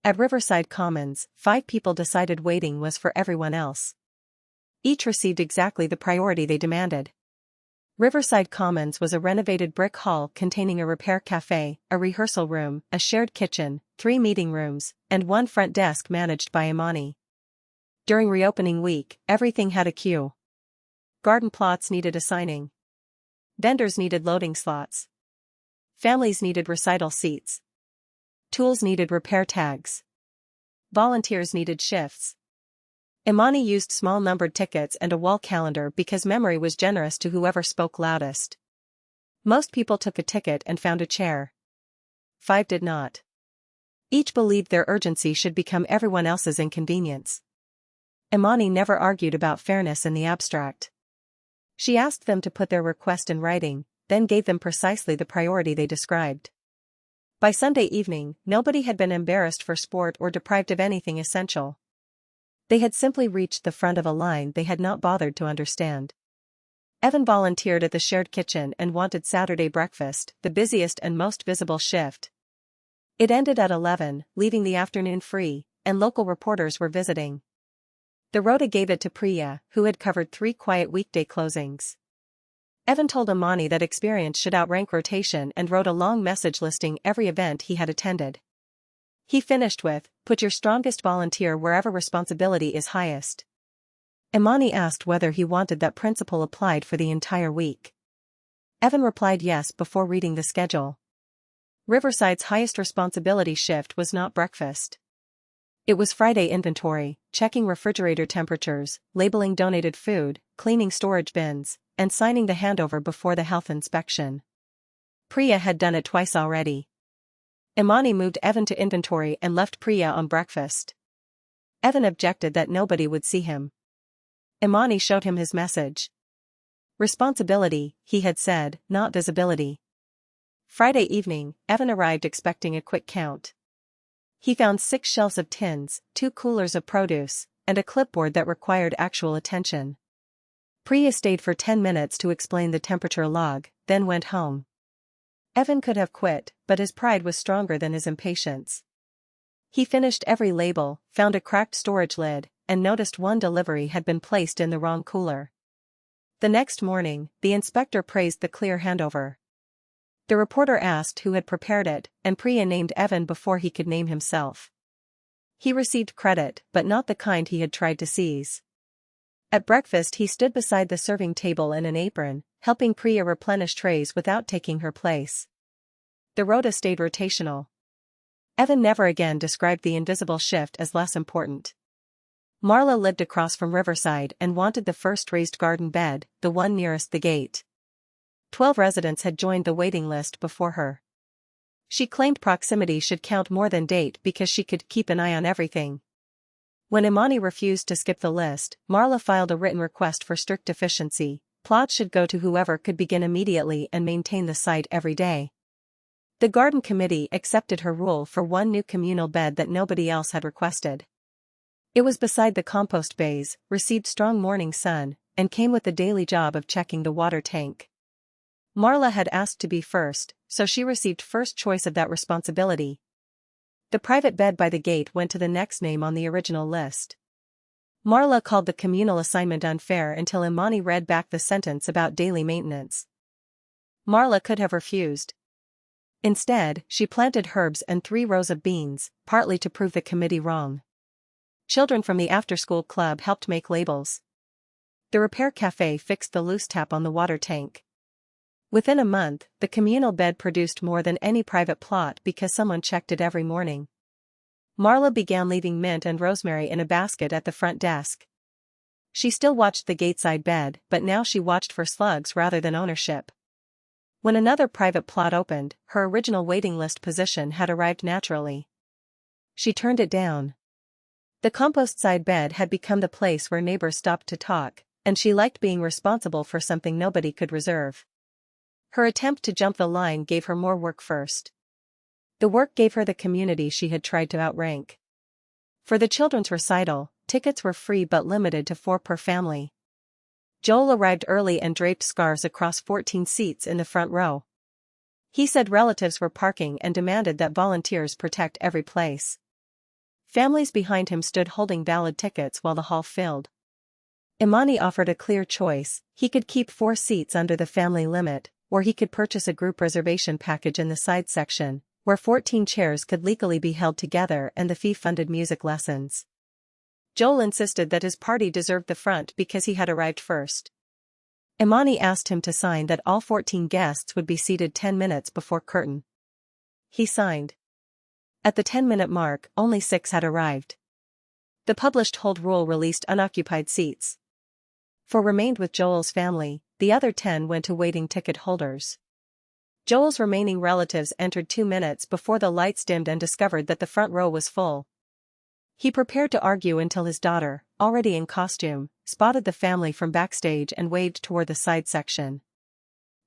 At Riverside Commons, 5 people decided waiting was for everyone else. Each received exactly the priority they demanded. Riverside Commons was a renovated brick hall containing a repair cafe, a rehearsal room, a shared kitchen, 3 meeting rooms, and 1 front desk managed by Imani. During reopening week, everything had a queue. Garden plots needed assigning. Vendors needed loading slots. Families needed recital seats. Tools needed repair tags. Volunteers needed shifts. Imani used small numbered tickets and a wall calendar because memory was generous to whoever spoke loudest. Most people took a ticket and found a chair. 5 did not. Each believed their urgency should become everyone else's inconvenience. Imani never argued about fairness in the abstract. She asked them to put their request in writing, then gave them precisely the priority they described. By Sunday evening, nobody had been embarrassed for sport or deprived of anything essential. They had simply reached the front of a line they had not bothered to understand. Evan volunteered at the shared kitchen and wanted Saturday breakfast, the busiest and most visible shift. It ended at 11, leaving the afternoon free, and local reporters were visiting. The rota gave it to Priya, who had covered 3 quiet weekday closings. Evan told Imani that experience should outrank rotation and wrote a long message listing every event he had attended. He finished with, "Put your strongest volunteer wherever responsibility is highest." Imani asked whether he wanted that principle applied for the entire week. Evan replied yes before reading the schedule. Riverside's highest responsibility shift was not breakfast. It was Friday inventory, checking refrigerator temperatures, labeling donated food, cleaning storage bins, and signing the handover before the health inspection. Priya had done it twice already. Imani moved Evan to inventory and left Priya on breakfast. Evan objected that nobody would see him. Imani showed him his message. Responsibility, he had said, not visibility. Friday evening, Evan arrived expecting a quick count. He found 6 shelves of tins, 2 coolers of produce, and a clipboard that required actual attention. Priya stayed for 10 minutes to explain the temperature log, then went home. Evan could have quit, but his pride was stronger than his impatience. He finished every label, found a cracked storage lid, and noticed 1 delivery had been placed in the wrong cooler. The next morning, the inspector praised the clear handover. The reporter asked who had prepared it, and Priya named Evan before he could name himself. He received credit, but not the kind he had tried to seize. At breakfast he stood beside the serving table in an apron, helping Priya replenish trays without taking her place. The rota stayed rotational. Evan never again described the invisible shift as less important. Marla lived across from Riverside and wanted the first raised garden bed, the one nearest the gate. 12 residents had joined the waiting list before her. She claimed proximity should count more than date because she could keep an eye on everything. When Imani refused to skip the list, Marla filed a written request for strict efficiency. Plots should go to whoever could begin immediately and maintain the site every day. The garden committee accepted her rule for 1 new communal bed that nobody else had requested. It was beside the compost bays, received strong morning sun, and came with the daily job of checking the water tank. Marla had asked to be first, so she received first choice of that responsibility. The private bed by the gate went to the next name on the original list. Marla called the communal assignment unfair until Imani read back the sentence about daily maintenance. Marla could have refused. Instead, she planted herbs and 3 rows of beans, partly to prove the committee wrong. Children from the after-school club helped make labels. The repair cafe fixed the loose tap on the water tank. Within a month, the communal bed produced more than any private plot because someone checked it every morning. Marla began leaving mint and rosemary in a basket at the front desk. She still watched the gateside bed, but now she watched for slugs rather than ownership. When another private plot opened, her original waiting list position had arrived naturally. She turned it down. The compost side bed had become the place where neighbors stopped to talk, and she liked being responsible for something nobody could reserve. Her attempt to jump the line gave her more work first. The work gave her the community she had tried to outrank. For the children's recital, tickets were free but limited to 4 per family. Joel arrived early and draped scarves across 14 seats in the front row. He said relatives were parking and demanded that volunteers protect every place. Families behind him stood holding valid tickets while the hall filled. Imani offered a clear choice: he could keep 4 seats under the family limit, or he could purchase a group reservation package in the side section, where 14 chairs could legally be held together and the fee-funded music lessons. Joel insisted that his party deserved the front because he had arrived first. Imani asked him to sign that all 14 guests would be seated 10 minutes before curtain. He signed. At the 10-minute mark, only 6 had arrived. The published hold rule released unoccupied seats. 4 remained with Joel's family, the other 10 went to waiting ticket holders. Joel's remaining relatives entered 2 minutes before the lights dimmed and discovered that the front row was full. He prepared to argue until his daughter, already in costume, spotted the family from backstage and waved toward the side section.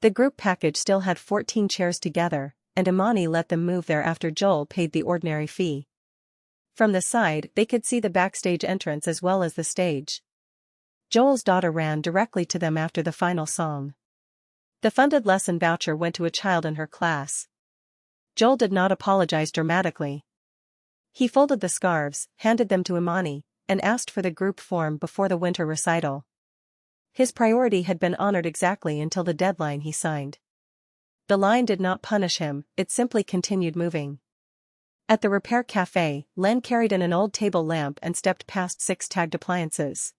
The group package still had 14 chairs together, and Imani let them move there after Joel paid the ordinary fee. From the side, they could see the backstage entrance as well as the stage. Joel's daughter ran directly to them after the final song. The funded lesson voucher went to a child in her class. Joel did not apologize dramatically. He folded the scarves, handed them to Imani, and asked for the group form before the winter recital. His priority had been honored exactly until the deadline he signed. The line did not punish him, it simply continued moving. At the repair cafe, Len carried in an old table lamp and stepped past 6 tagged appliances.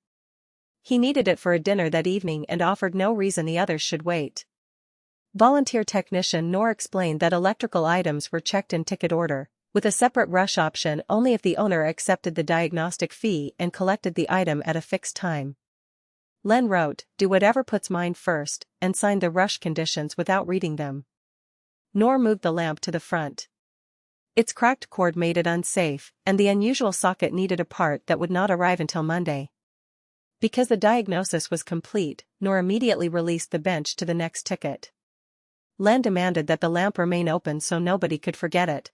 He needed it for a dinner that evening and offered no reason the others should wait. Volunteer technician Noor explained that electrical items were checked in ticket order, with a separate rush option only if the owner accepted the diagnostic fee and collected the item at a fixed time. Len wrote, "Do whatever puts mine first," and signed the rush conditions without reading them. Noor moved the lamp to the front. Its cracked cord made it unsafe, and the unusual socket needed a part that would not arrive until Monday. Because the diagnosis was complete, Noor immediately released the bench to the next ticket. Len demanded that the lamp remain open so nobody could forget it.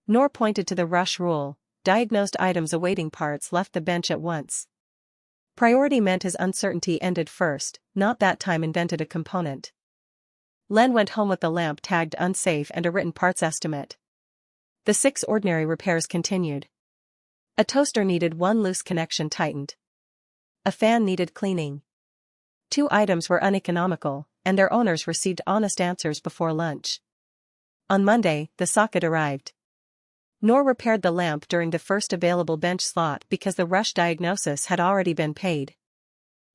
Noor pointed to the rush rule: diagnosed items awaiting parts left the bench at once. Priority meant his uncertainty ended first, not that time invented a component. Len went home with the lamp tagged unsafe and a written parts estimate. The 6 ordinary repairs continued. A toaster needed 1 loose connection tightened. A fan needed cleaning. 2 items were uneconomical, and their owners received honest answers before lunch. On Monday, the socket arrived. Noor repaired the lamp during the first available bench slot because the rush diagnosis had already been paid.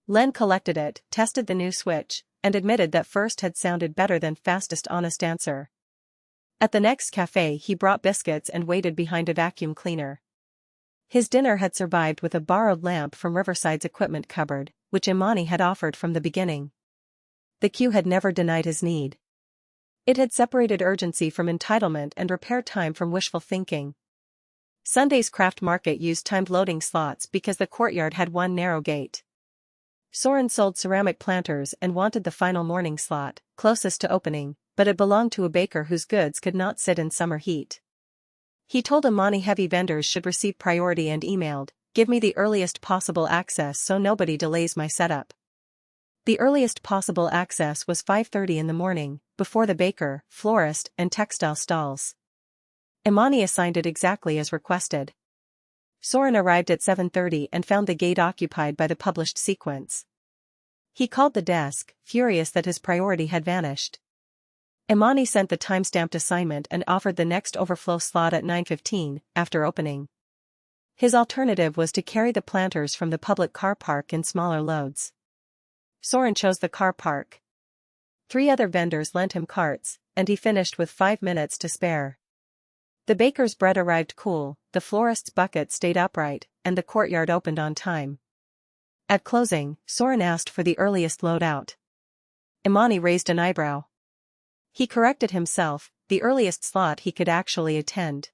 Len collected it, tested the new switch, and admitted that first had sounded better than fastest honest answer. At the next cafe he brought biscuits and waited behind a vacuum cleaner. His dinner had survived with a borrowed lamp from Riverside's equipment cupboard, which Imani had offered from the beginning. The queue had never denied his need. It had separated urgency from entitlement and repair time from wishful thinking. Sunday's craft market used timed loading slots because the courtyard had 1 narrow gate. Soren sold ceramic planters and wanted the final morning slot, closest to opening, but it belonged to a baker whose goods could not sit in summer heat. He told Imani heavy vendors should receive priority and emailed, "Give me the earliest possible access so nobody delays my setup." The earliest possible access was 5:30 in the morning, before the baker, florist, and textile stalls. Imani assigned it exactly as requested. Soren arrived at 7:30 and found the gate occupied by the published sequence. He called the desk, furious that his priority had vanished. Imani sent the time-stamped assignment and offered the next overflow slot at 9:15, after opening. His alternative was to carry the planters from the public car park in smaller loads. Soren chose the car park. 3 other vendors lent him carts, and he finished with 5 minutes to spare. The baker's bread arrived cool, the florist's bucket stayed upright, and the courtyard opened on time. At closing, Soren asked for the earliest load out. Imani raised an eyebrow. He corrected himself, the earliest slot he could actually attend.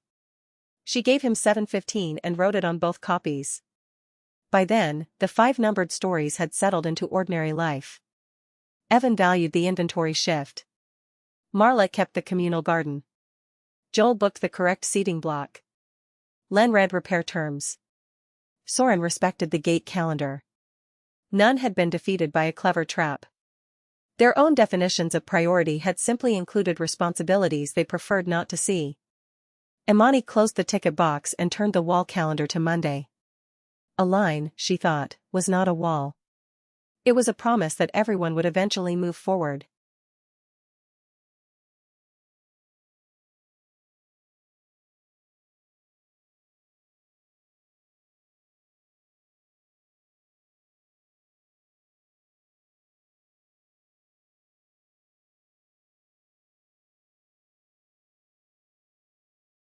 She gave him 7:15 and wrote it on both copies. By then, the 5 numbered stories had settled into ordinary life. Evan valued the inventory shift. Marla kept the communal garden. Joel booked the correct seating block. Len read repair terms. Soren respected the gate calendar. None had been defeated by a clever trap. Their own definitions of priority had simply included responsibilities they preferred not to see. Imani closed the ticket box and turned the wall calendar to Monday. A line, she thought, was not a wall. It was a promise that everyone would eventually move forward.